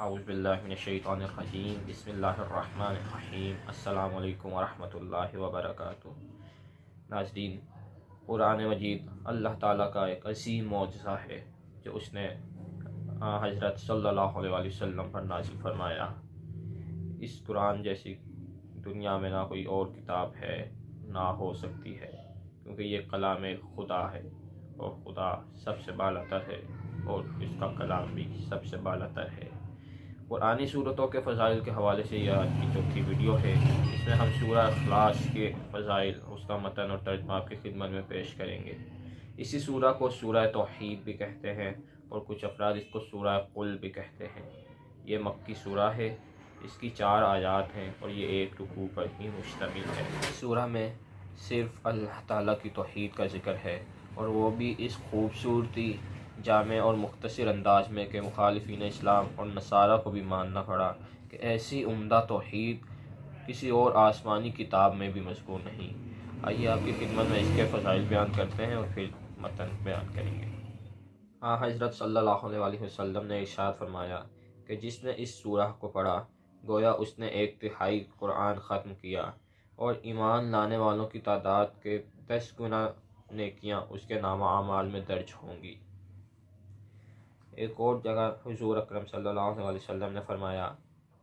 اعوذ باللہ من الشیطان الرجیم بسم اللہ الرحمن الرحیم السلام علیکم ورحمۃ اللہ وبرکاتہ۔ ناظرین، قرآن مجید اللہ تعالیٰ کا ایک عظیم معجزہ ہے جو اس نے حضرت صلی اللہ علیہ وسلم پر نازل فرمایا۔ اس قرآن جیسی دنیا میں نہ کوئی اور کتاب ہے نہ ہو سکتی ہے، کیونکہ یہ کلام خدا ہے اور خدا سب سے بالا تر ہے اور اس کا کلام بھی سب سے بالا تر ہے۔ قرآنی صورتوں کے فضائل کے حوالے سے یہ آج کی چوتھی ویڈیو ہے۔ اس میں ہم سورہ اخلاص کے فضائل، اس کا متن اور ترجمہ آپ کی خدمت میں پیش کریں گے۔ اسی سورہ کو سورہ توحید بھی کہتے ہیں اور کچھ افراد اس کو سورہ قل بھی کہتے ہیں۔ یہ مکی سورہ ہے، اس کی 4 آیات ہیں اور یہ 1 رکوع پر ہی مشتمل ہے۔ اس سورہ میں صرف اللہ تعالیٰ کی توحید کا ذکر ہے، اور وہ بھی اس خوبصورتی، جامع اور مختصر انداز میں کہ مخالفین اسلام اور نصارہ کو بھی ماننا پڑا کہ ایسی عمدہ توحید کسی اور آسمانی کتاب میں بھی مذکور نہیں۔ آئیے آپ کی خدمت میں اس کے فضائل بیان کرتے ہیں اور پھر متن بیان کریں گے۔ حضرت صلی اللہ علیہ وسلم نے ارشاد فرمایا کہ جس نے اس سورہ کو پڑھا گویا اس نے 1/3 قرآن ختم کیا، اور ایمان لانے والوں کی تعداد کے 10 گنا نیکیاں اس کے نامہ اعمال میں درج ہوں گی۔ ایک اور جگہ حضور اکرم صلی اللہ علیہ وسلم نے فرمایا،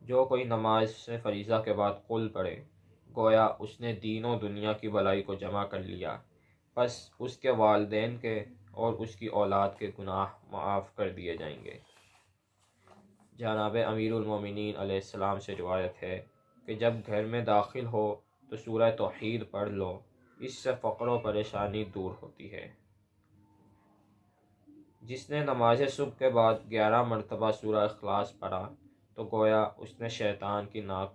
جو کوئی نماز سے فریضہ کے بعد قل پڑھے گویا اس نے دین و دنیا کی بلائی کو جمع کر لیا، پس اس کے والدین کے اور اس کی اولاد کے گناہ معاف کر دیے جائیں گے۔ جناب امیر المومنین علیہ السلام سے روایت ہے کہ جب گھر میں داخل ہو تو سورہ توحید پڑھ لو، اس سے فقر و پریشانی دور ہوتی ہے۔ جس نے نماز صبح کے بعد 11 مرتبہ سورہ اخلاص پڑھا تو گویا اس نے شیطان کی ناک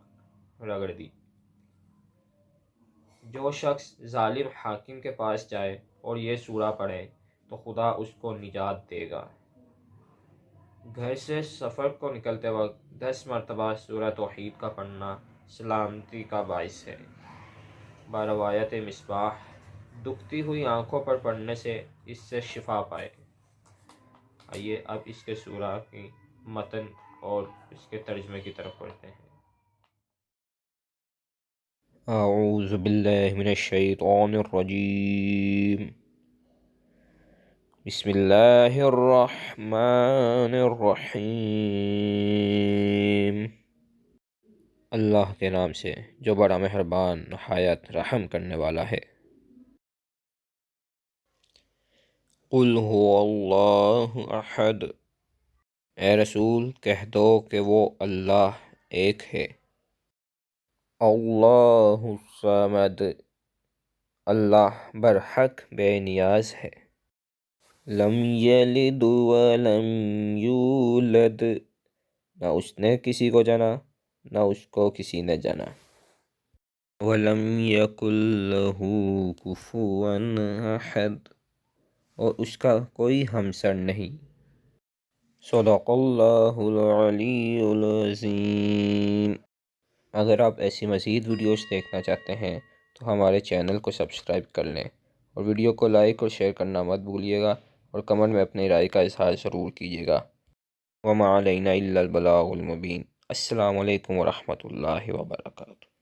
رگڑ دی۔ جو شخص ظالم حاکم کے پاس جائے اور یہ سورہ پڑھے تو خدا اس کو نجات دے گا۔ گھر سے سفر کو نکلتے وقت 10 مرتبہ سورہ توحید کا پڑھنا سلامتی کا باعث ہے۔ بروایت مصباح، دکھتی ہوئی آنکھوں پر پڑھنے سے اس سے شفا پائے۔ آئیے اب اس کے سورہ کی متن اور اس کے ترجمے کی طرف پڑھتے ہیں۔ اعوذ باللہ من الشیطان الرجیم بسم اللہ الرحمن الرحیم۔ اللہ کے نام سے جو بڑا مہربان نہایت رحم کرنے والا ہے۔ قل هو اللہ احد، اے رسول کہہ دو کہ وہ اللہ ایک ہے۔ اللہ الصمد، اللہ برحق بے نیاز ہے۔ لم یلد ولم یولد، نہ اس نے کسی کو جنا نہ اس کو کسی نے جنا۔ ولم یکن لہ کفوا احد، اور اس کا کوئی ہمسر نہیں۔ صدق اللہ العلی العظیم۔ اگر آپ ایسی مزید ویڈیوز دیکھنا چاہتے ہیں تو ہمارے چینل کو سبسکرائب کر لیں اور ویڈیو کو لائک اور شیئر کرنا مت بھولیے گا، اور کمنٹ میں اپنی رائے کا اظہار ضرور کیجیے گا۔ وما علینا الا البلاغ المبین۔ السلام علیکم ورحمۃ اللہ وبرکاتہ۔